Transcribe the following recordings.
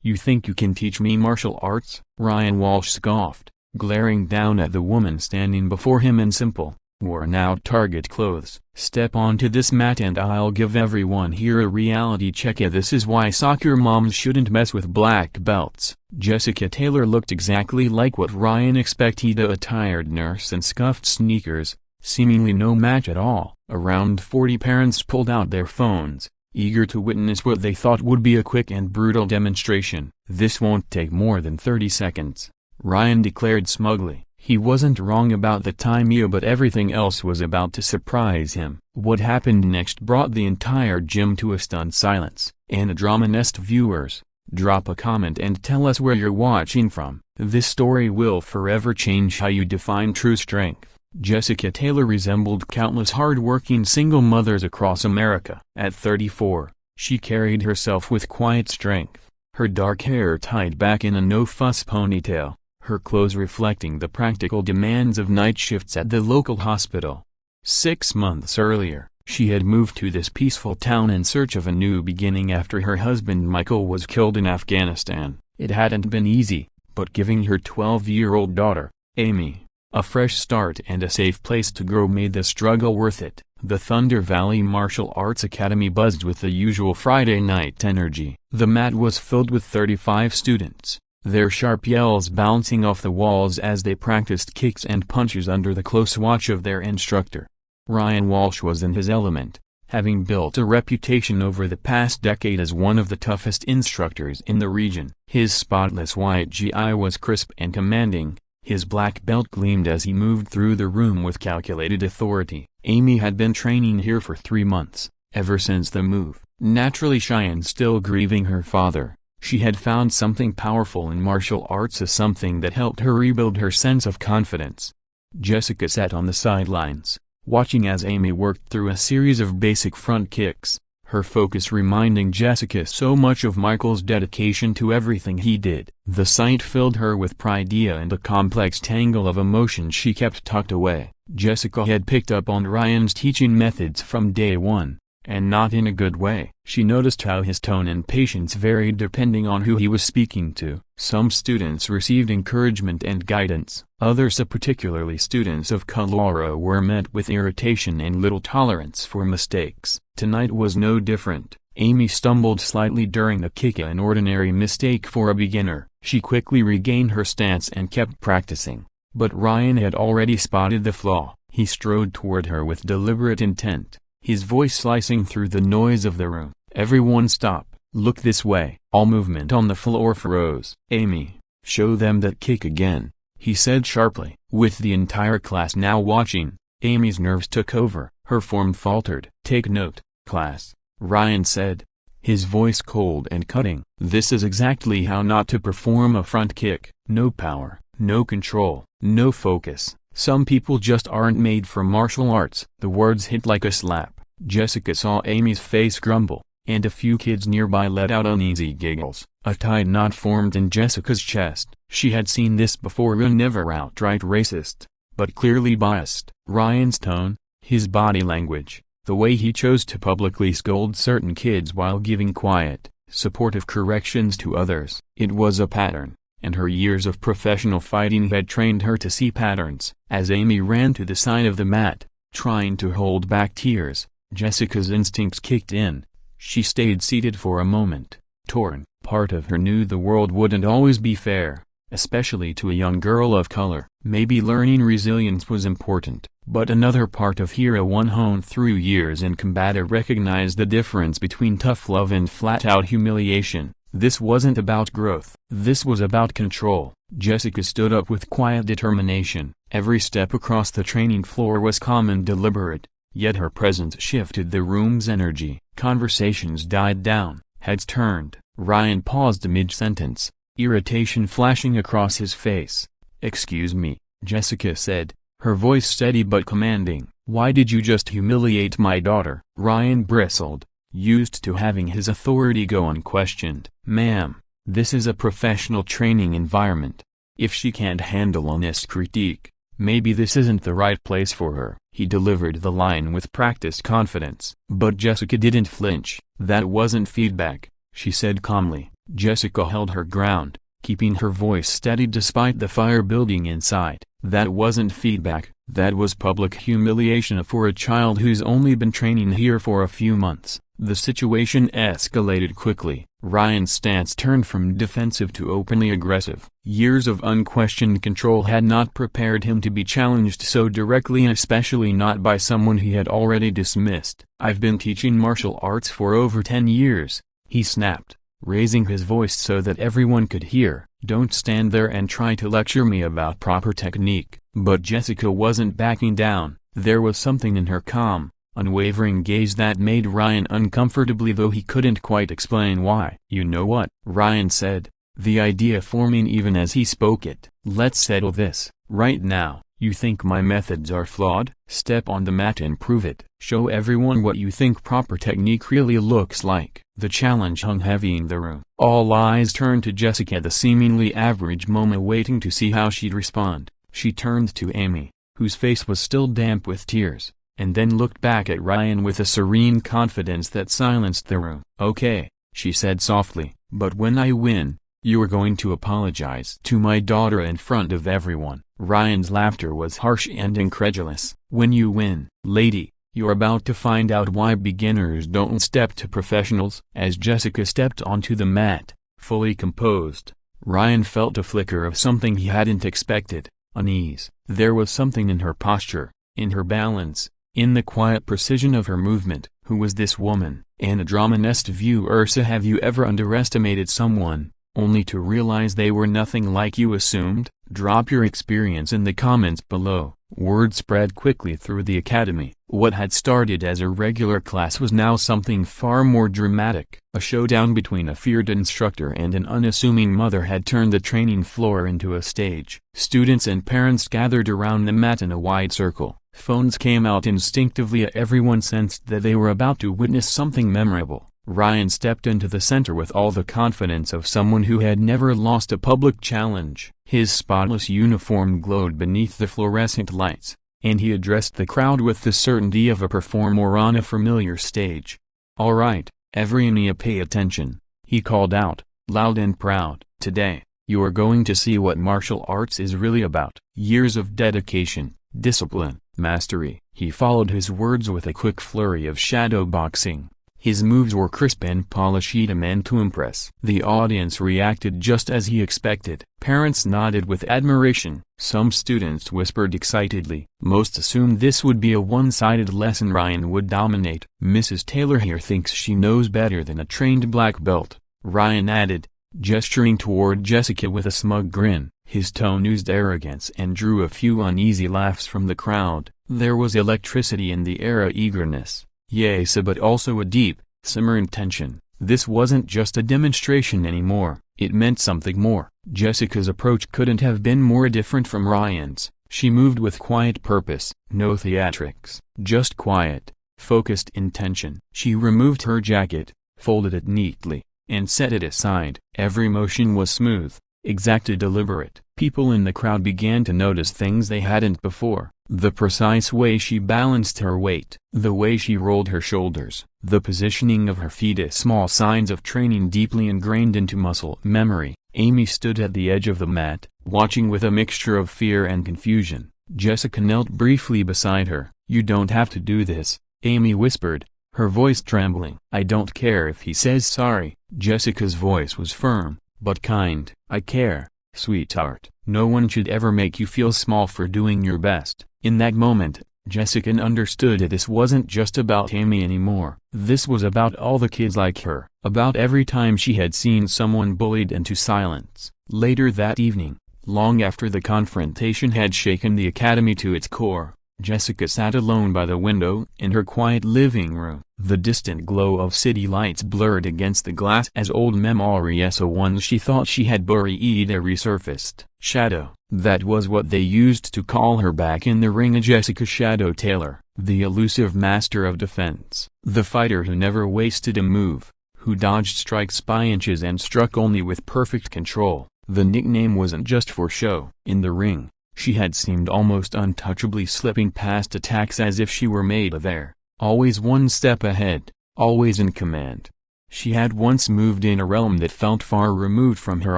You think you can teach me martial arts? Ryan Walsh scoffed, glaring down at the woman standing before him in simple, worn-out Target clothes. Step onto this mat and I'll give everyone here a reality check. Yeah, this is why soccer moms shouldn't mess with black belts. Jessica Taylor looked exactly like what Ryan expected, a tired nurse in scuffed sneakers, seemingly no match at all. Around 40 parents pulled out their phones, eager to witness what they thought would be a quick and brutal demonstration. This won't take more than 30 seconds, Ryan declared smugly. He wasn't wrong about the timing, but everything else was about to surprise him. What happened next brought the entire gym to a stunned silence. And drama-nest viewers, drop a comment and tell us where you're watching from. This story will forever change how you define true strength. Jessica Taylor resembled countless hard-working single mothers across America. At 34, she carried herself with quiet strength, her dark hair tied back in a no-fuss ponytail, her clothes reflecting the practical demands of night shifts at the local hospital. 6 months earlier, she had moved to this peaceful town in search of a new beginning after her husband Michael was killed in Afghanistan. It hadn't been easy, but giving her 12-year-old daughter, Amy, a fresh start and a safe place to grow made the struggle worth it. The Thunder Valley Martial Arts Academy buzzed with the usual Friday night energy. The mat was filled with 35 students, their sharp yells bouncing off the walls as they practiced kicks and punches under the close watch of their instructor. Ryan Walsh was in his element, having built a reputation over the past decade as one of the toughest instructors in the region. His spotless white GI was crisp and commanding, his black belt gleamed as he moved through the room with calculated authority. Amy had been training here for 3 months, ever since the move. Naturally shy and still grieving her father, she had found something powerful in martial arts, as something that helped her rebuild her sense of confidence. Jessica sat on the sidelines, watching as Amy worked through a series of basic front kicks, her focus reminding Jessica so much of Michael's dedication to everything he did. The sight filled her with pride and a complex tangle of emotions she kept tucked away. Jessica had picked up on Ryan's teaching methods from day one, and not in a good way. She noticed how his tone and patience varied depending on who he was speaking to. Some students received encouragement and guidance. Others, particularly students of color, were met with irritation and little tolerance for mistakes. Tonight was no different. Amy stumbled slightly during the kick, an ordinary mistake for a beginner. She quickly regained her stance and kept practicing. But Ryan had already spotted the flaw. He strode toward her with deliberate intent, his voice slicing through the noise of the room. "Everyone stop, look this way." All movement on the floor froze. "Amy, show them that kick again," he said sharply. With the entire class now watching, Amy's nerves took over. Her form faltered. "Take note, class," Ryan said, his voice cold and cutting. "This is exactly how not to perform a front kick. No power, no control, no focus. Some people just aren't made for martial arts." The words hit like a slap. Jessica saw Amy's face crumble, and a few kids nearby let out uneasy giggles. A tight knot formed in Jessica's chest. She had seen this before, never outright racist, but clearly biased. Ryan's tone, his body language, the way he chose to publicly scold certain kids while giving quiet, supportive corrections to others. It was a pattern, and her years of professional fighting had trained her to see patterns. As Amy ran to the side of the mat, trying to hold back tears, Jessica's instincts kicked in. She stayed seated for a moment, torn. Part of her knew the world wouldn't always be fair, especially to a young girl of color. Maybe learning resilience was important, but another part of her, one honed through years in combat, recognized the difference between tough love and flat-out humiliation. This wasn't about growth. This was about control. Jessica stood up with quiet determination. Every step across the training floor was calm and deliberate, yet her presence shifted the room's energy. Conversations died down, heads turned. Ryan paused mid-sentence, irritation flashing across his face. "Excuse me," Jessica said, her voice steady but commanding. "Why did you just humiliate my daughter?" Ryan bristled, used to having his authority go unquestioned. "Ma'am, this is a professional training environment. If she can't handle honest critique, maybe this isn't the right place for her." He delivered the line with practiced confidence. But Jessica didn't flinch. "That wasn't feedback," she said calmly. Jessica held her ground, keeping her voice steady despite the fire building inside. That wasn't feedback, that was public humiliation for a child who's only been training here for a few months. The situation escalated quickly. Ryan's stance turned from defensive to openly aggressive. Years of unquestioned control had not prepared him to be challenged so directly, especially not by someone he had already dismissed. "I've been teaching martial arts for over 10 years, he snapped, raising his voice so that everyone could hear. "Don't stand there and try to lecture me about proper technique." But Jessica wasn't backing down. There was something in her calm, unwavering gaze that made Ryan uncomfortably, though he couldn't quite explain why. "You know what?" Ryan said, the idea forming even as he spoke it. "Let's settle this, right now. You think my methods are flawed? Step on the mat and prove it. Show everyone what you think proper technique really looks like." The challenge hung heavy in the room. All eyes turned to Jessica at the seemingly average moment, waiting to see how she'd respond. She turned to Amy, whose face was still damp with tears, and then looked back at Ryan with a serene confidence that silenced the room. "Okay," she said softly, "but when I win, you are going to apologize to my daughter in front of everyone." Ryan's laughter was harsh and incredulous. "When you win, lady, you're about to find out why beginners don't step to professionals." As Jessica stepped onto the mat, fully composed, Ryan felt a flicker of something he hadn't expected, unease. There was something in her posture, in her balance, in the quiet precision of her movement. Who was this woman? Anna Dramanesque view. Ursa, have you ever underestimated someone, only to realize they were nothing like you assumed? Drop your experience in the comments below. Word spread quickly through the academy. What had started as a regular class was now something far more dramatic. A showdown between a feared instructor and an unassuming mother had turned the training floor into a stage. Students and parents gathered around the mat in a wide circle. Phones came out instinctively. Everyone sensed that they were about to witness something memorable. Ryan stepped into the center with all the confidence of someone who had never lost a public challenge. His spotless uniform glowed beneath the fluorescent lights, and he addressed the crowd with the certainty of a performer on a familiar stage. "All right, everyone, pay attention," he called out, loud and proud. "Today, you are going to see what martial arts is really about. Years of dedication, discipline, mastery." He followed his words with a quick flurry of shadow boxing. His moves were crisp and polished, meant to impress. The audience reacted just as he expected. Parents nodded with admiration. Some students whispered excitedly. Most assumed this would be a one-sided lesson. Ryan would dominate. "Mrs. Taylor here thinks she knows better than a trained black belt," Ryan added, gesturing toward Jessica with a smug grin. His tone oozed arrogance and drew a few uneasy laughs from the crowd. There was electricity in the air, eagerness, yes, but also a deep, simmering tension. This wasn't just a demonstration anymore, it meant something more. Jessica's approach couldn't have been more different from Ryan's. She moved with quiet purpose, no theatrics, just quiet, focused intention. She removed her jacket, folded it neatly, and set it aside. Every motion was smooth, exact, deliberate. People in the crowd began to notice things they hadn't before. The precise way she balanced her weight, the way she rolled her shoulders, the positioning of her feet, small signs of training deeply ingrained into muscle memory. Amy stood at the edge of the mat, watching with a mixture of fear and confusion. Jessica knelt briefly beside her. "You don't have to do this," Amy whispered, her voice trembling. "I don't care if he says sorry." Jessica's voice was firm, but kind. "I care, sweetheart. No one should ever make you feel small for doing your best." In that moment, Jessica understood that this wasn't just about Amy anymore. This was about all the kids like her, about every time she had seen someone bullied into silence. Later that evening, long after the confrontation had shaken the academy to its core, Jessica sat alone by the window in her quiet living room. The distant glow of city lights blurred against the glass as old memories, the ones she thought she had buried, resurfaced. Shadow, that was what they used to call her back in the ring. Jessica Shadow Taylor, the elusive master of defense, the fighter who never wasted a move, who dodged strikes by inches and struck only with perfect control. The nickname wasn't just for show. In the ring, she had seemed almost untouchably, slipping past attacks as if she were made of air, always one step ahead, always in command. She had once moved in a realm that felt far removed from her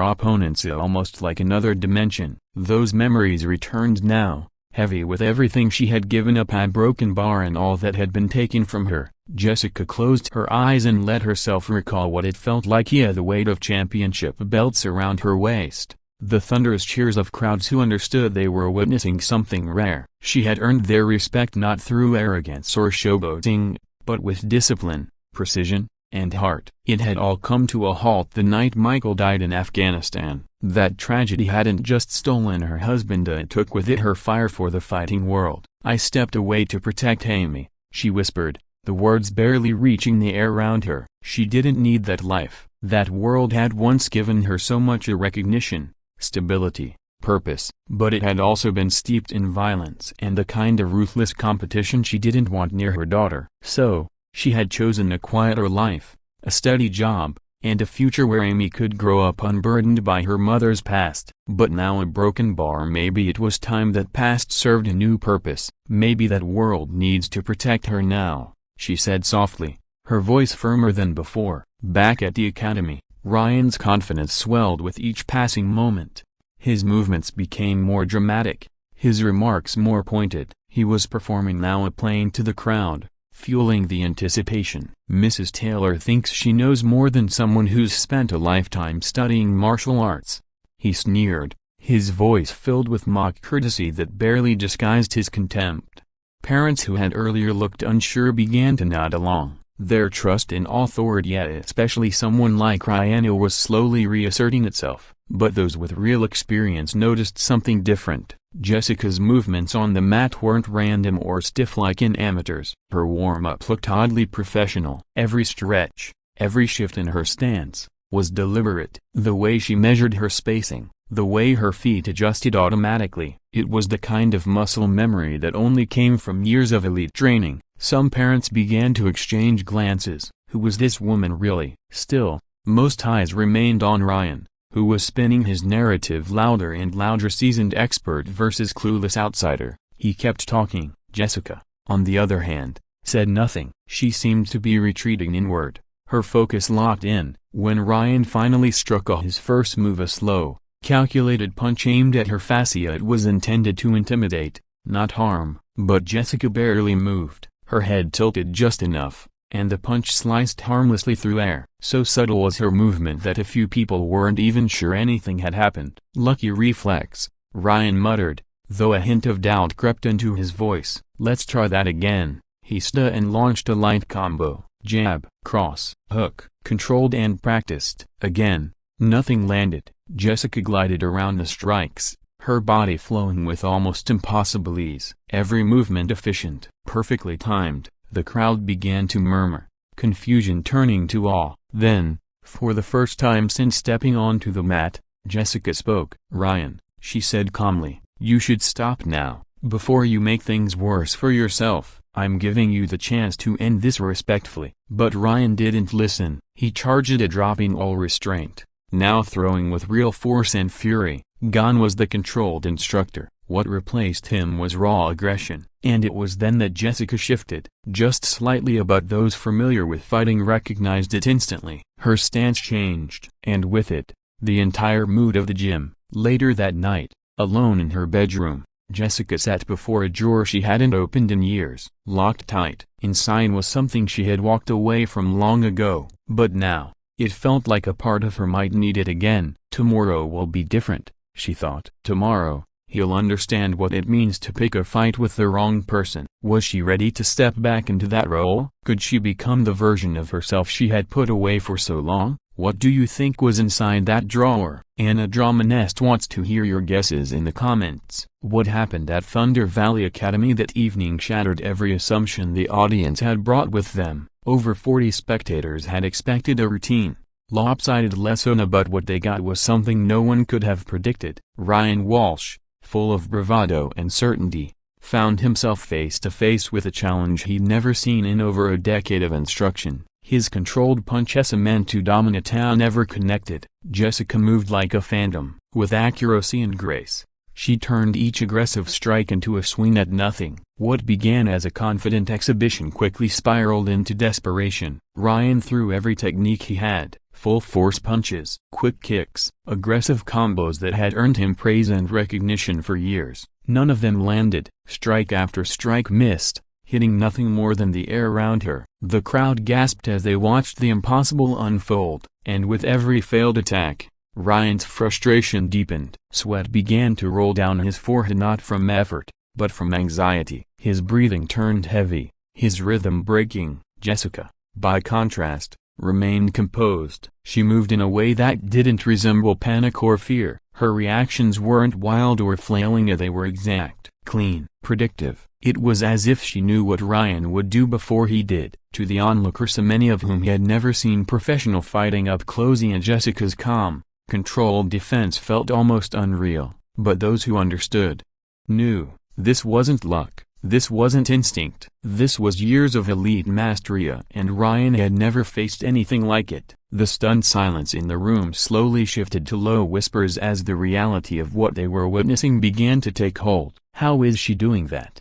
opponents, almost like another dimension. Those memories returned now, heavy with everything she had given up, a broken bar and all that had been taken from her. Jessica closed her eyes and let herself recall what it felt like. The weight of championship belts around her waist, the thunderous cheers of crowds who understood they were witnessing something rare. She had earned their respect not through arrogance or showboating, but with discipline, precision, and heart. It had all come to a halt the night Michael died in Afghanistan. That tragedy hadn't just stolen her husband, it took with it her fire for the fighting world. "I stepped away to protect Amy," she whispered, the words barely reaching the air around her. She didn't need that life. That world had once given her so much recognition, stability, purpose, but it had also been steeped in violence and the kind of ruthless competition she didn't want near her daughter. So, she had chosen a quieter life, a steady job, and a future where Amy could grow up unburdened by her mother's past. But now a broken bar. Maybe it was time that past served a new purpose. Maybe that world needs to protect her now, she said softly, her voice firmer than before. Back at the academy, Ryan's confidence swelled with each passing moment. His movements became more dramatic, his remarks more pointed. He was performing now, playing to the crowd, fueling the anticipation. "Mrs. Taylor thinks she knows more than someone who's spent a lifetime studying martial arts," he sneered, his voice filled with mock courtesy that barely disguised his contempt. Parents who had earlier looked unsure began to nod along. Their trust in authority, especially someone like Ryan, was slowly reasserting itself. But those with real experience noticed something different. Jessica's movements on the mat weren't random or stiff like in amateurs. Her warm-up looked oddly professional. Every stretch, every shift in her stance, was deliberate. The way she measured her spacing, the way her feet adjusted automatically, it was the kind of muscle memory that only came from years of elite training. Some parents began to exchange glances. Who was this woman really? Still, most eyes remained on Ryan, who was spinning his narrative louder and louder. Seasoned expert versus clueless outsider. He kept talking. Jessica, on the other hand, said nothing. She seemed to be retreating inward, her focus locked in. When Ryan finally struck his first move, a slow, calculated punch aimed at her fascia, it was intended to intimidate, not harm. But Jessica barely moved, her head tilted just enough, and the punch sliced harmlessly through air. So subtle was her movement that a few people weren't even sure anything had happened. "Lucky reflex," Ryan muttered, though a hint of doubt crept into his voice. "Let's try that again." He stood and launched a light combo. Jab, cross, hook, controlled and practiced. Again, nothing landed. Jessica glided around the strikes, her body flowing with almost impossible ease. Every movement efficient, perfectly timed. The crowd began to murmur, confusion turning to awe. Then, for the first time since stepping onto the mat, Jessica spoke. "Ryan," she said calmly, "you should stop now, before you make things worse for yourself. I'm giving you the chance to end this respectfully." But Ryan didn't listen. He charged it, dropping all restraint, now throwing with real force and fury. Gone was the controlled instructor. What replaced him was raw aggression. And it was then that Jessica shifted, just slightly, but those familiar with fighting recognized it instantly. Her stance changed, and with it, the entire mood of the gym. Later that night, alone in her bedroom, Jessica sat before a drawer she hadn't opened in years. Locked tight. Inside was something she had walked away from long ago. But now, it felt like a part of her might need it again. "Tomorrow will be different," she thought. "Tomorrow, he'll understand what it means to pick a fight with the wrong person." Was she ready to step back into that role? Could she become the version of herself she had put away for so long? What do you think was inside that drawer? Anna Drama Nest wants to hear your guesses in the comments. What happened at Thunder Valley Academy that evening shattered every assumption the audience had brought with them. Over 40 spectators had expected a routine, lopsided lesson, but what they got was something no one could have predicted. Ryan Walsh, full of bravado and certainty, found himself face to face with a challenge he'd never seen in over a decade of instruction. His controlled punches meant to dominate never connected. Jessica moved like a phantom, with accuracy and grace, She turned each aggressive strike into a swing at nothing. What began as a confident exhibition quickly spiraled into desperation. Ryan threw every technique he had, full-force punches, quick kicks, aggressive combos that had earned him praise and recognition for years. None of them landed. Strike after strike missed, hitting nothing more than the air around her. The crowd gasped as they watched the impossible unfold, and with every failed attack, Ryan's frustration deepened. Sweat began to roll down his forehead, not from effort, but from anxiety. His breathing turned heavy, his rhythm breaking. Jessica, by contrast, remained composed. She moved in a way that didn't resemble panic or fear. Her reactions weren't wild or flailing, they were exact, clean, predictive. It was as if she knew what Ryan would do before he did. To the onlookers, so many of whom had never seen professional fighting up close, and Jessica's calm, controlled defense felt almost unreal. But those who understood knew, this wasn't luck, this wasn't instinct. This was years of elite mastery, and Ryan had never faced anything like it. The stunned silence in the room slowly shifted to low whispers as the reality of what they were witnessing began to take hold. How is she doing that?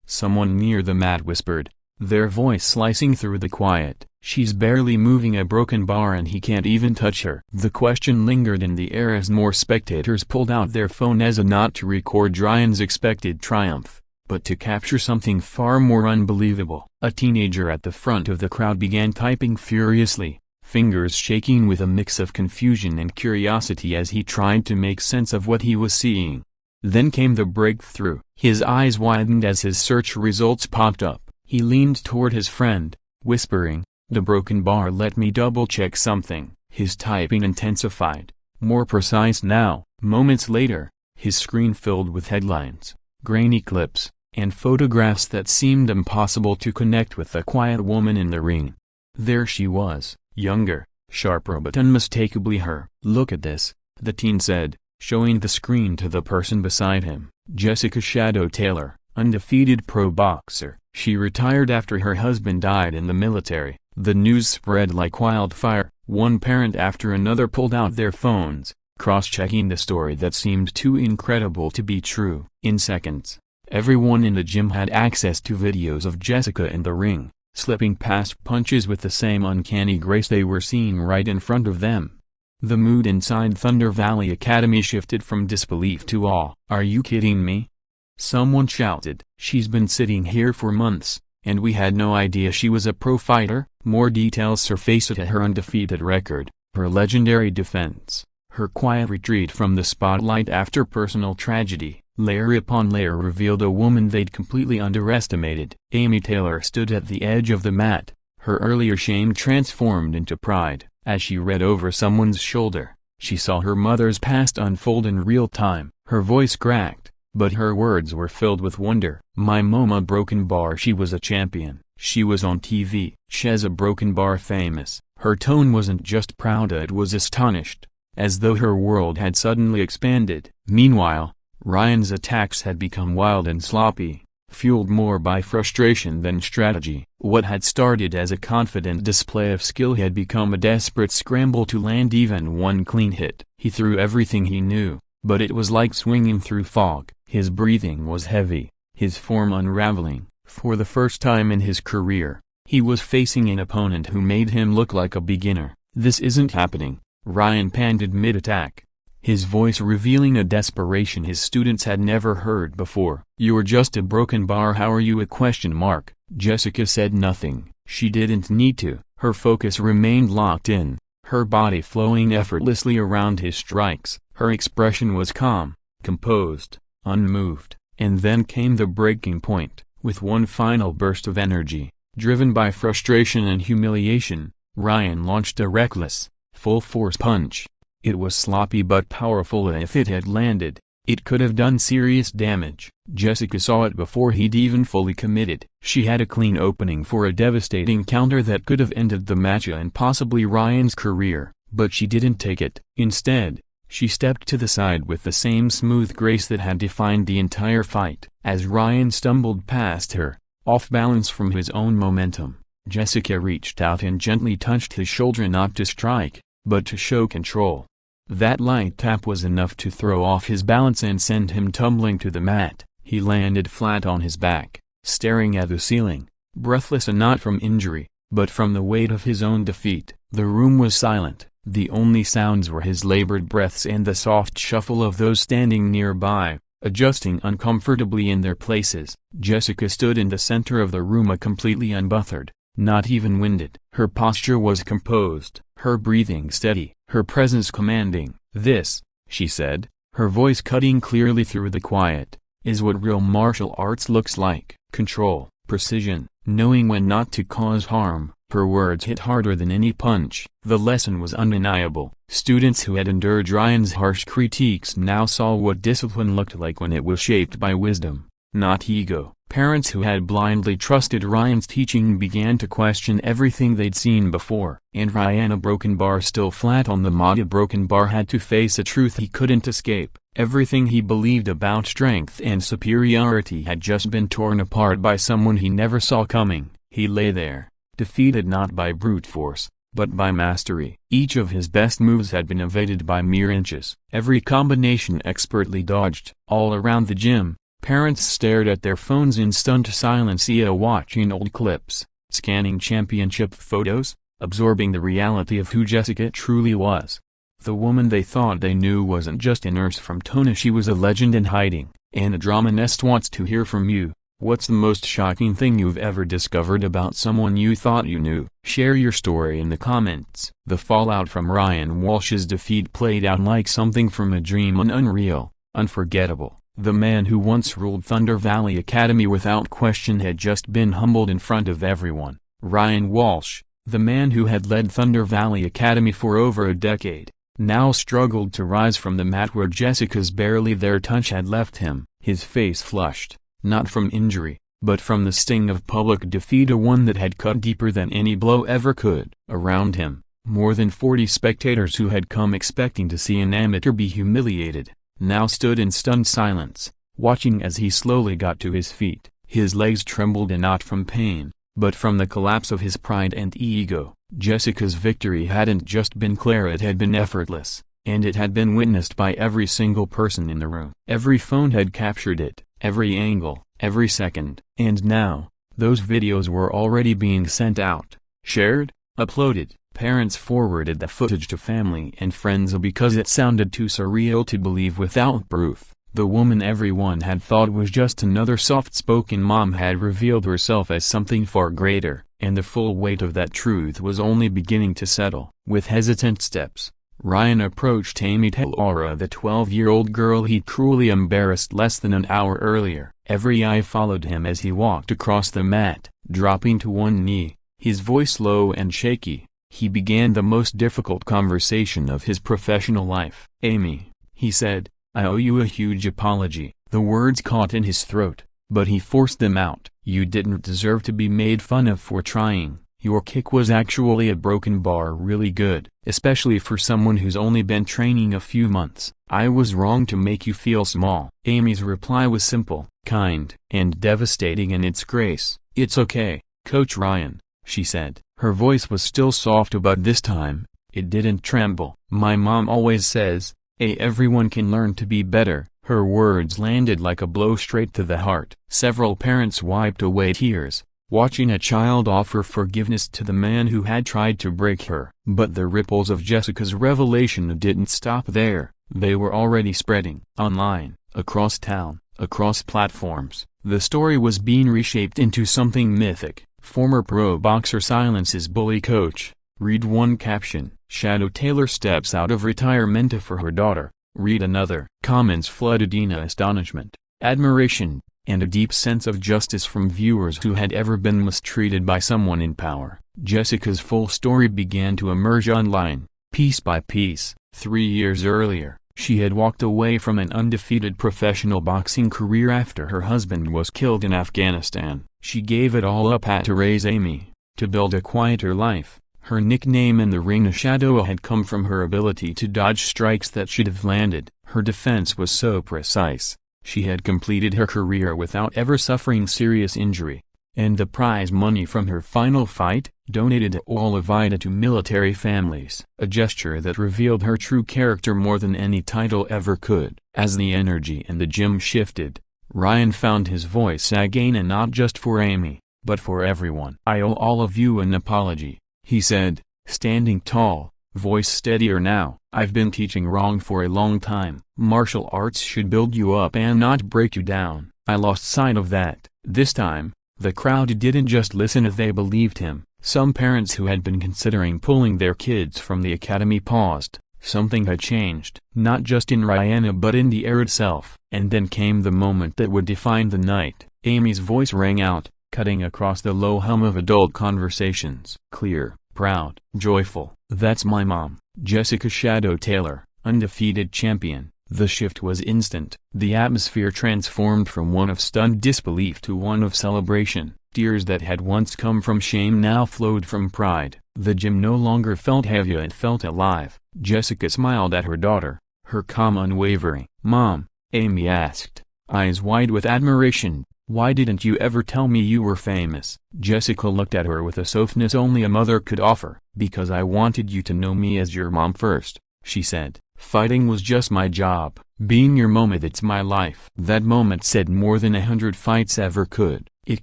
Someone near the mat whispered, their voice slicing through the quiet. She's barely moving a broken bar and he can't even touch her. The question lingered in the air as more spectators pulled out their phone as a not to record Ryan's expected triumph, but to capture something far more unbelievable. A teenager at the front of the crowd began typing furiously, fingers shaking with a mix of confusion and curiosity as he tried to make sense of what he was seeing. Then came the breakthrough. His eyes widened as his search results popped up. He leaned toward his friend, whispering, "The broken bar, let me double-check something." His typing intensified, more precise now. Moments later, his screen filled with headlines, grainy clips, and photographs that seemed impossible to connect with the quiet woman in the ring. There she was, younger, sharper, but unmistakably her. "Look at this," the teen said, showing the screen to the person beside him. Jessica Shadow Taylor, undefeated pro boxer. She retired after her husband died in the military. The news spread like wildfire. One parent after another pulled out their phones, cross-checking the story that seemed too incredible to be true. In seconds, everyone in the gym had access to videos of Jessica in the ring, slipping past punches with the same uncanny grace they were seeing right in front of them. The mood inside Thunder Valley Academy shifted from disbelief to awe. "Are you kidding me?" someone shouted. "She's been sitting here for months, and we had no idea she was a pro fighter." More details surfaced at her undefeated record, her legendary defense, her quiet retreat from the spotlight after personal tragedy. Layer upon layer revealed a woman they'd completely underestimated. Amy Taylor stood at the edge of the mat, her earlier shame transformed into pride. As she read over someone's shoulder, she saw her mother's past unfold in real time. Her voice cracked, but her words were filled with wonder. "My mama broken bar, she was a champion. She was on TV. She's a broken bar famous." Her tone wasn't just proud, it was astonished, as though her world had suddenly expanded. Meanwhile, Ryan's attacks had become wild and sloppy, fueled more by frustration than strategy. What had started as a confident display of skill had become a desperate scramble to land even one clean hit. He threw everything he knew, but it was like swinging through fog. His breathing was heavy, his form unraveling. For the first time in his career, he was facing an opponent who made him look like a beginner. "This isn't happening," Ryan panted mid-attack, his voice revealing a desperation his students had never heard before. "You're just a broken bar, how are you a question mark?" Jessica said nothing. She didn't need to. Her focus remained locked in, her body flowing effortlessly around his strikes. Her expression was calm, composed, unmoved. And then came the breaking point. With one final burst of energy, driven by frustration and humiliation, Ryan launched a reckless, full-force punch. It was sloppy but powerful, and if it had landed, it could have done serious damage. Jessica saw it before he'd even fully committed. She had a clean opening for a devastating counter that could have ended the match and possibly Ryan's career, but she didn't take it. Instead, she stepped to the side with the same smooth grace that had defined the entire fight. As Ryan stumbled past her, off balance from his own momentum, Jessica reached out and gently touched his shoulder, not to strike, but to show control. That light tap was enough to throw off his balance and send him tumbling to the mat. He landed flat on his back, staring at the ceiling, breathless, and not from injury, but from the weight of his own defeat. The room was silent. The only sounds were his labored breaths and the soft shuffle of those standing nearby, adjusting uncomfortably in their places. Jessica stood in the center of the room, completely unbothered, not even winded. Her posture was composed, her breathing steady, her presence commanding. "This," she said, her voice cutting clearly through the quiet, "is what real martial arts looks like. Control, precision, knowing when not to cause harm." Her words hit harder than any punch. The lesson was undeniable. Students who had endured Ryan's harsh critiques now saw what discipline looked like when it was shaped by wisdom, not ego. Parents who had blindly trusted Ryan's teaching began to question everything they'd seen before. And Ryan, a broken bar still flat on the mat, a broken bar, had to face a truth he couldn't escape. Everything he believed about strength and superiority had just been torn apart by someone he never saw coming. He lay there, defeated not by brute force, but by mastery. Each of his best moves had been evaded by mere inches, every combination expertly dodged. All around the gym, parents stared at their phones in stunned silence, watching old clips, scanning championship photos, absorbing the reality of who Jessica truly was. The woman they thought they knew wasn't just a nurse from Tona, she was a legend in hiding. And a Drama Nest wants to hear from you. What's the most shocking thing you've ever discovered about someone you thought you knew? Share your story in the comments. The fallout from Ryan Walsh's defeat played out like something from a dream, unreal, unforgettable. The man who once ruled Thunder Valley Academy without question had just been humbled in front of everyone. Ryan Walsh, the man who had led Thunder Valley Academy for over a decade, now struggled to rise from the mat where Jessica's barely there touch had left him. His face flushed, not from injury, but from the sting of public defeat, a one that had cut deeper than any blow ever could. Around him, more than 40 spectators who had come expecting to see an amateur be humiliated, now stood in stunned silence, watching as he slowly got to his feet. His legs trembled, and not from pain, but from the collapse of his pride and ego. Jessica's victory hadn't just been clear, it had been effortless, and it had been witnessed by every single person in the room. Every phone had captured it, every angle, every second. And now, those videos were already being sent out, shared, uploaded. Parents forwarded the footage to family and friends because it sounded too surreal to believe without proof. The woman everyone had thought was just another soft-spoken mom had revealed herself as something far greater, and the full weight of that truth was only beginning to settle. With hesitant steps, Ryan approached Amy Taylor, the 12-year-old girl he'd cruelly embarrassed less than an hour earlier. Every eye followed him as he walked across the mat. Dropping to one knee, his voice low and shaky, he began the most difficult conversation of his professional life. "Amy," he said, "I owe you a huge apology." The words caught in his throat, but he forced them out. "You didn't deserve to be made fun of for trying. Your kick was actually a broken bar, really good, especially for someone who's only been training a few months. I was wrong to make you feel small." Amy's reply was simple, kind, and devastating in its grace. "It's okay, Coach Ryan," she said. Her voice was still soft, but this time, it didn't tremble. "My mom always says, everyone can learn to be better." Her words landed like a blow straight to the heart. Several parents wiped away tears, watching a child offer forgiveness to the man who had tried to break her. But the ripples of Jessica's revelation didn't stop there. They were already spreading. Online, across town, across platforms, the story was being reshaped into something mythic. Former pro boxer silences bully coach. Read one caption. Shadow Taylor steps out of retirement for her daughter. Read another. Comments flooded in astonishment, admiration, and a deep sense of justice from viewers who had ever been mistreated by someone in power. Jessica's full story began to emerge online, piece by piece. 3 years earlier, she had walked away from an undefeated professional boxing career after her husband was killed in Afghanistan. She gave it all up to raise Amy, to build a quieter life. Her nickname in the ring, Shadow, had come from her ability to dodge strikes that should have landed. Her defense was so precise. She had completed her career without ever suffering serious injury. and the prize money from her final fight, donated all of it to military families. A gesture that revealed her true character more than any title ever could. As the energy in the gym shifted, Ryan found his voice again, and not just for Amy, but for everyone. "I owe all of you an apology," he said, standing tall, voice steadier now. "I've been teaching wrong for a long time. Martial arts should build you up and not break you down. I lost sight of that." This time, the crowd didn't just listen, they believed him. Some parents who had been considering pulling their kids from the academy paused. Something had changed, not just in Ryan but in the air itself. And then came the moment that would define the night. Amy's voice rang out, cutting across the low hum of adult conversations. Clear, proud, joyful. "That's my mom, Jessica Shadow Taylor, undefeated champion." The shift was instant. The atmosphere transformed from one of stunned disbelief to one of celebration. Tears that had once come from shame now flowed from pride. The gym no longer felt heavy, it felt alive. Jessica smiled at her daughter, her calm unwavering. "Mom," Amy asked, eyes wide with admiration, "why didn't you ever tell me you were famous?" Jessica looked at her with a softness only a mother could offer. "Because I wanted you to know me as your mom first," she said. "Fighting was just my job. Being your mom, it's my life." That moment said more than 100 fights ever could. It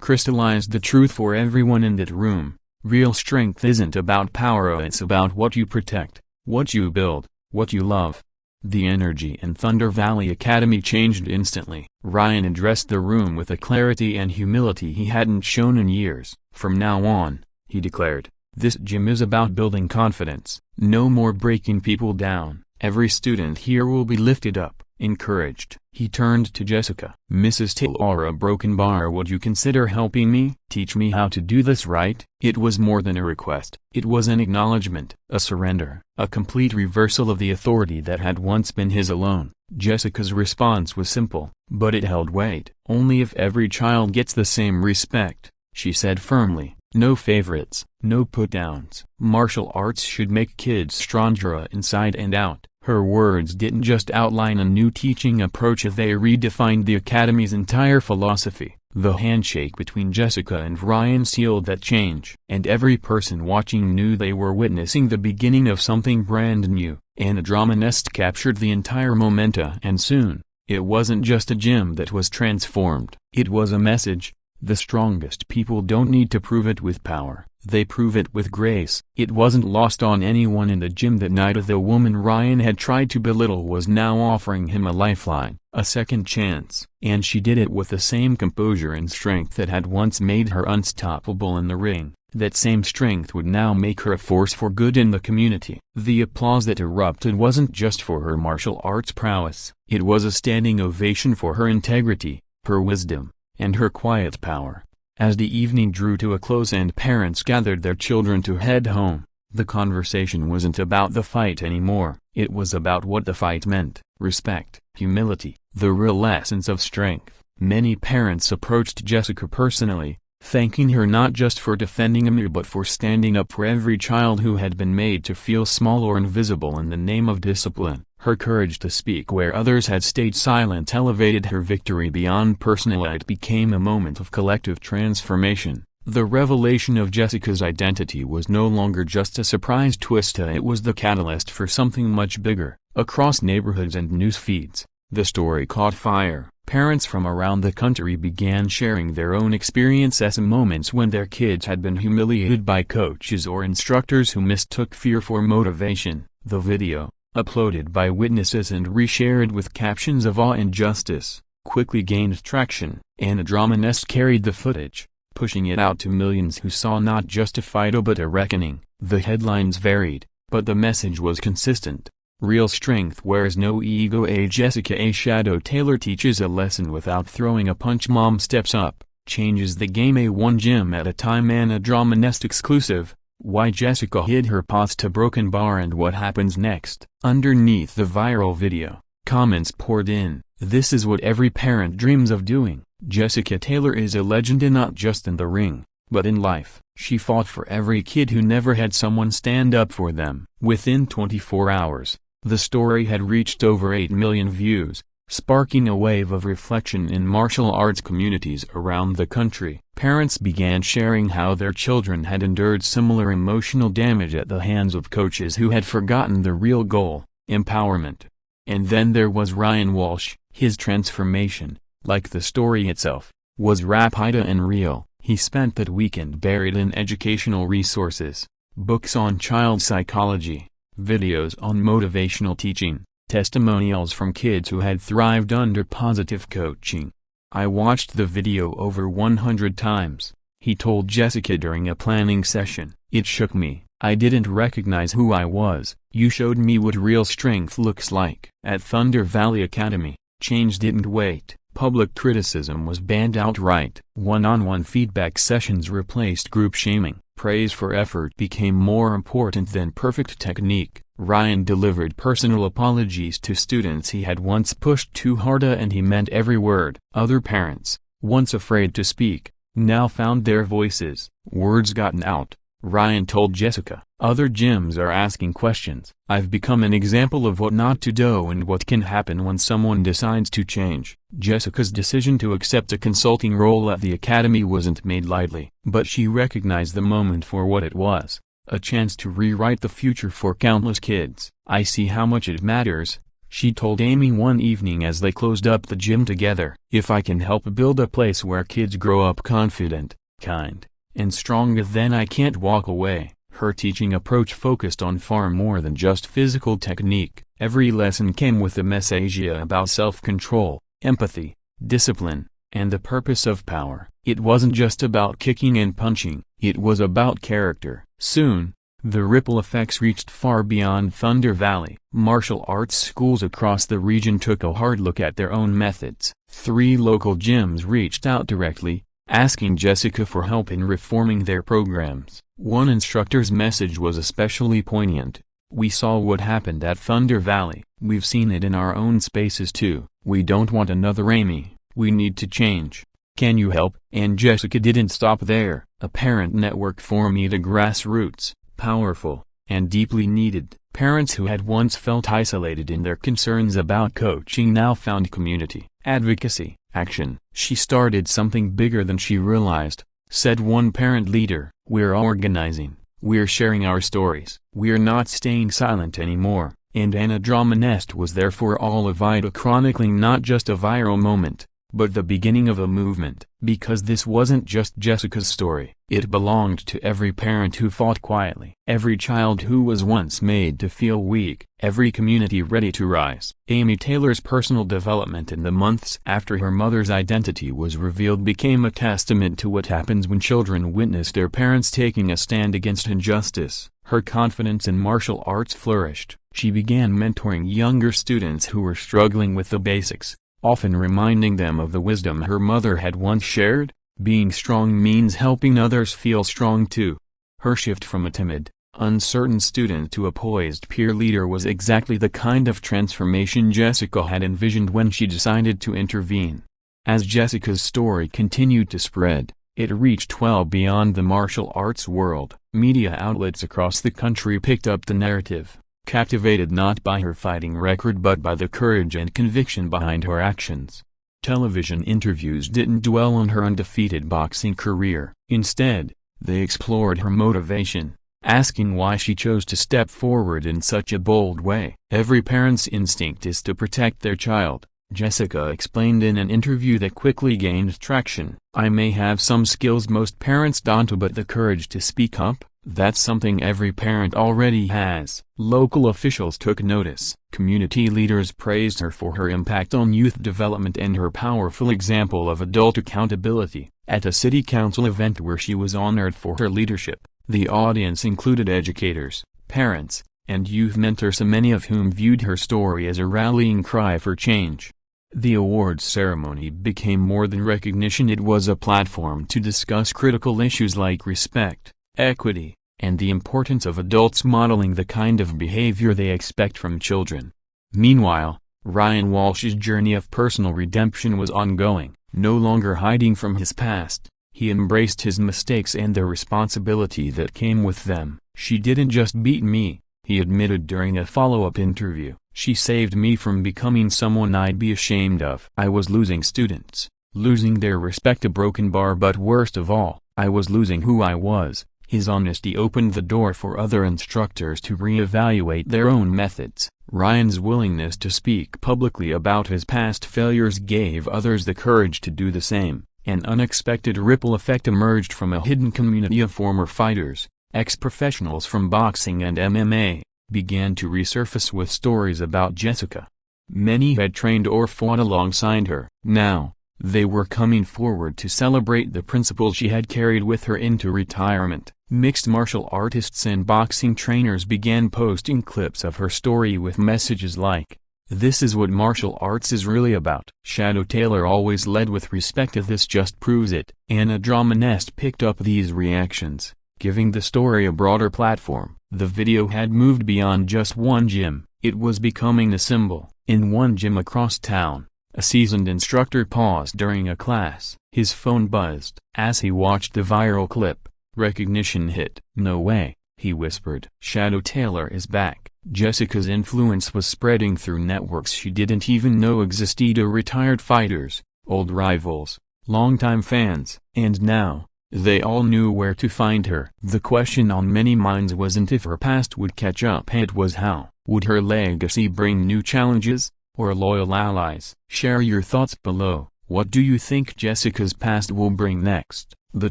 crystallized the truth for everyone in that room. Real strength isn't about power, it's about what you protect, what you build, what you love. The energy in Thunder Valley Academy changed instantly. Ryan addressed the room with a clarity and humility he hadn't shown in years. "From now on," he declared, "this gym is about building confidence. No more breaking people down. Every student here will be lifted up, encouraged." He turned to Jessica. "Mrs. Taylor, a broken bar, would you consider helping me? Teach me how to do this right?" It was more than a request. It was an acknowledgement, a surrender, a complete reversal of the authority that had once been his alone. Jessica's response was simple, but it held weight. "Only if every child gets the same respect," she said firmly. "No favorites, no put-downs. Martial arts should make kids stronger inside and out." Her words didn't just outline a new teaching approach, they redefined the academy's entire philosophy. The handshake between Jessica and Ryan sealed that change. And every person watching knew they were witnessing the beginning of something brand new. An drama nest captured the entire momentum, and soon, it wasn't just a gym that was transformed. It was a message. The strongest people don't need to prove it with power, they prove it with grace. It wasn't lost on anyone in the gym that night the woman Ryan had tried to belittle was now offering him a lifeline, a second chance. And she did it with the same composure and strength that had once made her unstoppable in the ring. That same strength would now make her a force for good in the community. The applause that erupted wasn't just for her martial arts prowess, it was a standing ovation for her integrity, her wisdom, and her quiet power. As the evening drew to a close and parents gathered their children to head home, the conversation wasn't about the fight anymore. It was about what the fight meant: respect, humility, the real essence of strength. Many parents approached Jessica personally, thanking her not just for defending Amy but for standing up for every child who had been made to feel small or invisible in the name of discipline. Her courage to speak where others had stayed silent elevated her victory beyond personal. It became a moment of collective transformation. The revelation of Jessica's identity was no longer just a surprise twist, it was the catalyst for something much bigger. Across neighborhoods and news feeds, the story caught fire. Parents from around the country began sharing their own experiences and moments when their kids had been humiliated by coaches or instructors who mistook fear for motivation. The video, uploaded by witnesses and reshared with captions of awe and justice, quickly gained traction. And a drama nest carried the footage, pushing it out to millions who saw not just a fight but a reckoning. The headlines varied, but the message was consistent. Real strength wears no ego. Jessica Shadow Taylor teaches a lesson without throwing a punch. Mom steps up, changes the game, one gym at a time. And a drama nest exclusive: why Jessica hid her path to broken bar and what happens next. Underneath the viral video, comments poured in. This is what every parent dreams of doing. Jessica Taylor is a legend, not just in the ring, but in life. She fought for every kid who never had someone stand up for them. Within 24 hours, the story had reached over 8 million views, sparking a wave of reflection in martial arts communities around the country. Parents began sharing how their children had endured similar emotional damage at the hands of coaches who had forgotten the real goal: empowerment. And then there was Ryan Walsh. His transformation, like the story itself, was rapid and real. He spent that weekend buried in educational resources, books on child psychology, videos on motivational teaching, testimonials from kids who had thrived under positive coaching. "I watched the video over 100 times," he told Jessica during a planning session. "It shook me. I didn't recognize who I was. You showed me what real strength looks like." At Thunder Valley Academy, change didn't wait. Public criticism was banned outright. One-on-one feedback sessions replaced group shaming. Praise for effort became more important than perfect technique. Ryan delivered personal apologies to students he had once pushed too hard, and he meant every word. Other parents, once afraid to speak, now found their voices. "Words gotten out," Ryan told Jessica. "Other gyms are asking questions. I've become an example of what not to do and what can happen when someone decides to change." Jessica's decision to accept a consulting role at the academy wasn't made lightly, but she recognized the moment for what it was: a chance to rewrite the future for countless kids. "I see how much it matters," she told Amy one evening as they closed up the gym together. "If I can help build a place where kids grow up confident, kind, and strong, then I can't walk away." Her teaching approach focused on far more than just physical technique. Every lesson came with a message about self-control, empathy, discipline, and the purpose of power. It wasn't just about kicking and punching, it was about character. Soon, the ripple effects reached far beyond Thunder Valley. Martial arts schools across the region took a hard look at their own methods. 3 local gyms reached out directly, asking Jessica for help in reforming their programs. One instructor's message was especially poignant: "We saw what happened at Thunder Valley. We've seen it in our own spaces too. We don't want another Amy. We need to change. Can you help?" And Jessica didn't stop there. A parent network formed at a grassroots, powerful, and deeply needed. Parents who had once felt isolated in their concerns about coaching now found community, advocacy, action. "She started something bigger than she realized," said one parent leader. "We're organizing, we're sharing our stories, we're not staying silent anymore." And Anna Dramanest was there for all of it, chronicling not just a viral moment, but the beginning of a movement. Because this wasn't just Jessica's story, it belonged to every parent who fought quietly, every child who was once made to feel weak, every community ready to rise. Amy Taylor's personal development in the months after her mother's identity was revealed became a testament to what happens when children witness their parents taking a stand against injustice. Her confidence in martial arts flourished. She began mentoring younger students who were struggling with the basics, often reminding them of the wisdom her mother had once shared: being strong means helping others feel strong too. Her shift from a timid, uncertain student to a poised peer leader was exactly the kind of transformation Jessica had envisioned when she decided to intervene. As Jessica's story continued to spread, it reached well beyond the martial arts world. Media outlets across the country picked up the narrative, captivated not by her fighting record but by the courage and conviction behind her actions. Television interviews didn't dwell on her undefeated boxing career. Instead, they explored her motivation, asking why she chose to step forward in such a bold way. "Every parent's instinct is to protect their child," Jessica explained in an interview that quickly gained traction. "I may have some skills most parents don't, but the courage to speak up, that's something every parent already has." Local officials took notice. Community leaders praised her for her impact on youth development and her powerful example of adult accountability. At a city council event where she was honored for her leadership, the audience included educators, parents, and youth mentors, many of whom viewed her story as a rallying cry for change. The awards ceremony became more than recognition. It was a platform to discuss critical issues like respect, equity, and the importance of adults modeling the kind of behavior they expect from children. Meanwhile, Ryan Walsh's journey of personal redemption was ongoing. No longer hiding from his past, he embraced his mistakes and the responsibility that came with them. "She didn't just beat me," he admitted during a follow-up interview. "She saved me from becoming someone I'd be ashamed of. I was losing students, losing their respect, a broken bar, but worst of all, I was losing who I was." His honesty opened the door for other instructors to reevaluate their own methods. Ryan's willingness to speak publicly about his past failures gave others the courage to do the same. An unexpected ripple effect emerged from a hidden community of former fighters. Ex-professionals from boxing and MMA began to resurface with stories about Jessica. Many had trained or fought alongside her. Now, they were coming forward to celebrate the principles she had carried with her into retirement. Mixed martial artists and boxing trainers began posting clips of her story with messages like, "This is what martial arts is really about." Shadow Taylor always led with respect, and this just proves it. Anna Dramanest picked up these reactions, giving the story a broader platform. The video had moved beyond just one gym. It was becoming a symbol. In one gym across town, a seasoned instructor paused during a class. His phone buzzed. As he watched the viral clip, recognition hit. "No way," he whispered. "Shadow Taylor is back." Jessica's influence was spreading through networks she didn't even know existed. Retired fighters, old rivals, longtime fans, and now, they all knew where to find her. The question on many minds wasn't if her past would catch up, it was how. Would her legacy bring new challenges, or loyal allies? Share your thoughts below. What do you think Jessica's past will bring next? The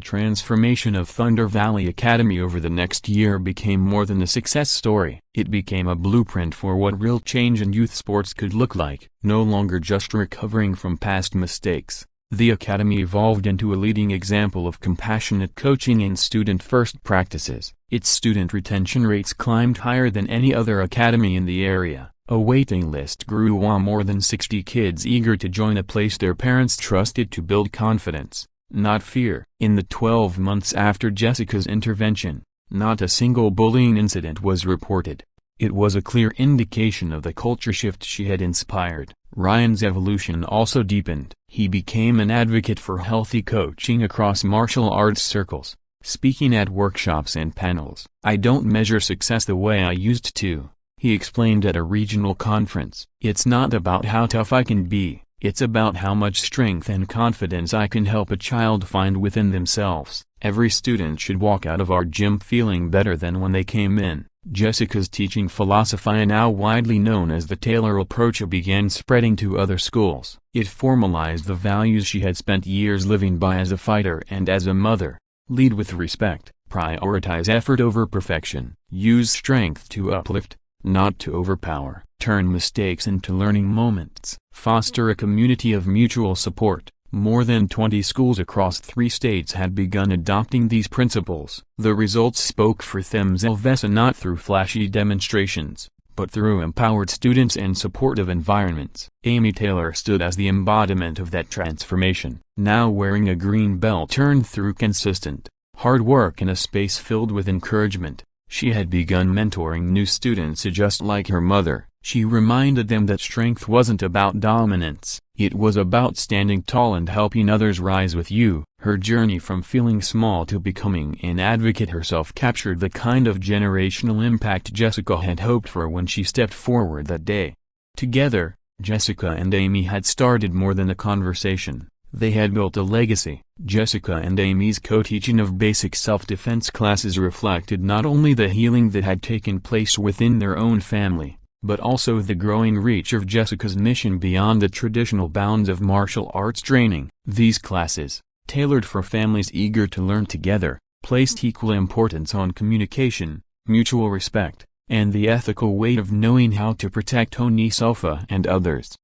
transformation of Thunder Valley Academy over the next year became more than a success story. It became a blueprint for what real change in youth sports could look like. No longer just recovering from past mistakes, the academy evolved into a leading example of compassionate coaching and student-first practices. Its student retention rates climbed higher than any other academy in the area. A waiting list grew, while more than 60 kids eager to join a place their parents trusted to build confidence, not fear. In the 12 months after Jessica's intervention, not a single bullying incident was reported. It was a clear indication of the culture shift she had inspired. Ryan's evolution also deepened. He became an advocate for healthy coaching across martial arts circles, speaking at workshops and panels. "I don't measure success the way I used to," he explained at a regional conference. "It's not about how tough I can be, it's about how much strength and confidence I can help a child find within themselves." Every student should walk out of our gym feeling better than when they came in. Jessica's teaching philosophy, now widely known as the Taylor approach, began spreading to other schools. It formalized the values she had spent years living by as a fighter and as a mother. Lead with respect, prioritize effort over perfection, use strength to uplift, not to overpower, turn mistakes into learning moments, foster a community of mutual support. More than 20 schools across 3 states had begun adopting these principles. The results spoke for themselves, not through flashy demonstrations, but through empowered students and supportive environments. Amy Taylor stood as the embodiment of that transformation. Now wearing a green belt turned through consistent, hard work in a space filled with encouragement, she had begun mentoring new students just like her mother. She reminded them that strength wasn't about dominance, it was about standing tall and helping others rise with you. Her journey from feeling small to becoming an advocate herself captured the kind of generational impact Jessica had hoped for when she stepped forward that day. Together, Jessica and Amy had started more than a conversation. They had built a legacy. Jessica and Amy's co-teaching of basic self-defense classes reflected not only the healing that had taken place within their own family, but also the growing reach of Jessica's mission beyond the traditional bounds of martial arts training. These classes, tailored for families eager to learn together, placed equal importance on communication, mutual respect, and the ethical weight of knowing how to protect oneself and others.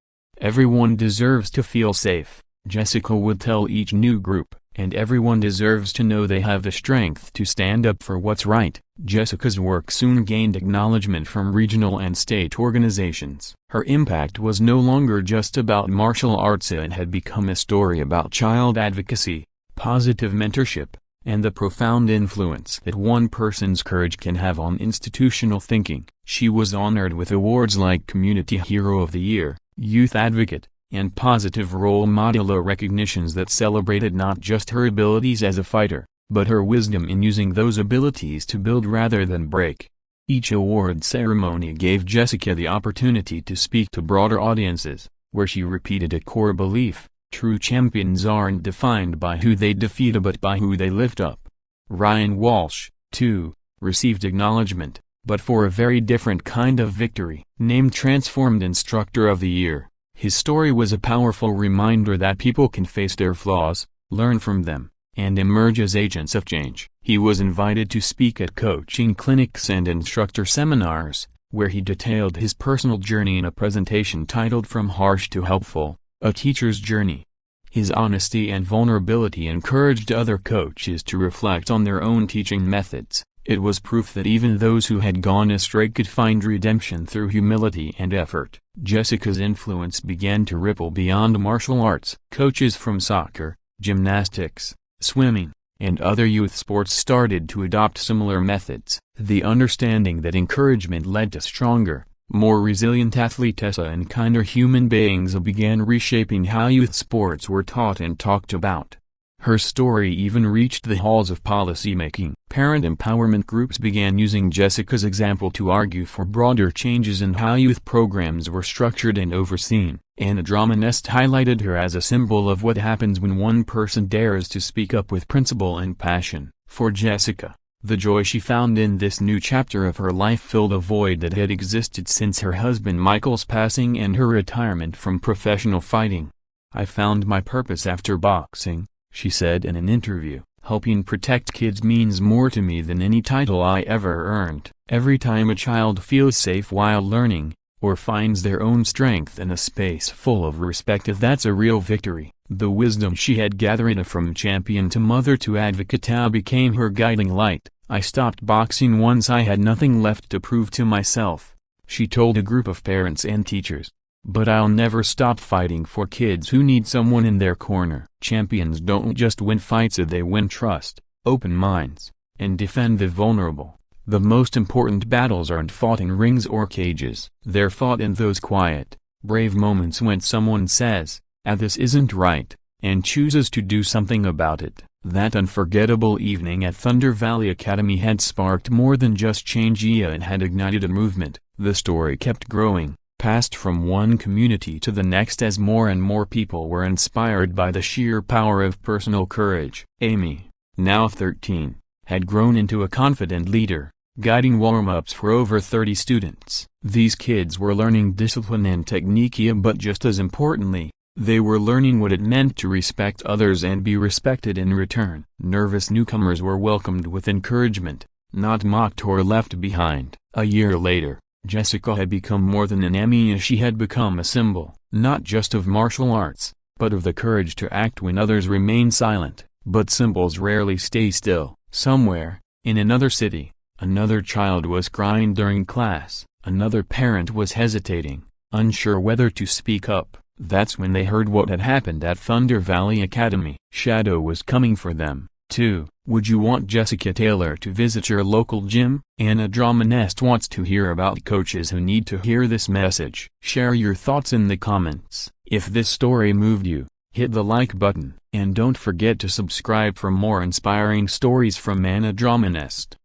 "Everyone deserves to feel safe," Jessica would tell each new group, "and everyone deserves to know they have the strength to stand up for what's right." Jessica's work soon gained acknowledgement from regional and state organizations. Her impact was no longer just about martial arts, it had become a story about child advocacy, positive mentorship, and the profound influence that one person's courage can have on institutional thinking. She was honored with awards like Community Hero of the Year, Youth Advocate, and Positive Role Model, recognitions that celebrated not just her abilities as a fighter, but her wisdom in using those abilities to build rather than break. Each award ceremony gave Jessica the opportunity to speak to broader audiences, where she repeated a core belief: true champions aren't defined by who they defeat but by who they lift up. Ryan Walsh, too, received acknowledgement, but for a very different kind of victory. Named Transformed Instructor of the Year, his story was a powerful reminder that people can face their flaws, learn from them, and emerge as agents of change. He was invited to speak at coaching clinics and instructor seminars, where he detailed his personal journey in a presentation titled From Harsh to Helpful, A Teacher's Journey. His honesty and vulnerability encouraged other coaches to reflect on their own teaching methods. It was proof that even those who had gone astray could find redemption through humility and effort. Jessica's influence began to ripple beyond martial arts. Coaches from soccer, gymnastics, swimming, and other youth sports started to adopt similar methods. The understanding that encouragement led to stronger, more resilient athletes and kinder human beings began reshaping how youth sports were taught and talked about. Her story even reached the halls of policymaking. Parent empowerment groups began using Jessica's example to argue for broader changes in how youth programs were structured and overseen. Anna Dramanest highlighted her as a symbol of what happens when one person dares to speak up with principle and passion. For Jessica, the joy she found in this new chapter of her life filled a void that had existed since her husband Michael's passing and her retirement from professional fighting. "I found my purpose after boxing," she said in an interview. "Helping protect kids means more to me than any title I ever earned. Every time a child feels safe while learning, or finds their own strength in a space full of respect, that's a real victory." The wisdom she had gathered from champion to mother to advocate became her guiding light. "I stopped boxing once I had nothing left to prove to myself," she told a group of parents and teachers. "But I'll never stop fighting for kids who need someone in their corner." Champions don't just win fights, they win trust, open minds, and defend the vulnerable. The most important battles aren't fought in rings or cages. They're fought in those quiet, brave moments when someone says, "This isn't right," and chooses to do something about it. That unforgettable evening at Thunder Valley Academy had sparked more than just change, it had ignited a movement. The story kept growing, passed from one community to the next as more and more people were inspired by the sheer power of personal courage. Amy, now 13, had grown into a confident leader, guiding warm-ups for over 30 students. These kids were learning discipline and technique, but just as importantly, they were learning what it meant to respect others and be respected in return. Nervous newcomers were welcomed with encouragement, not mocked or left behind. A year later, Jessica had become more than an Emmy. She had become a symbol, not just of martial arts, but of the courage to act when others remain silent. But symbols rarely stay still. Somewhere, in another city, another child was crying during class. Another parent was hesitating, unsure whether to speak up. That's when they heard what had happened at Thunder Valley Academy. Shadow was coming for them, too. Would you want Jessica Taylor to visit your local gym? Anna Dramanest wants to hear about coaches who need to hear this message. Share your thoughts in the comments. If this story moved you, hit the like button. And don't forget to subscribe for more inspiring stories from Anna Dramanest.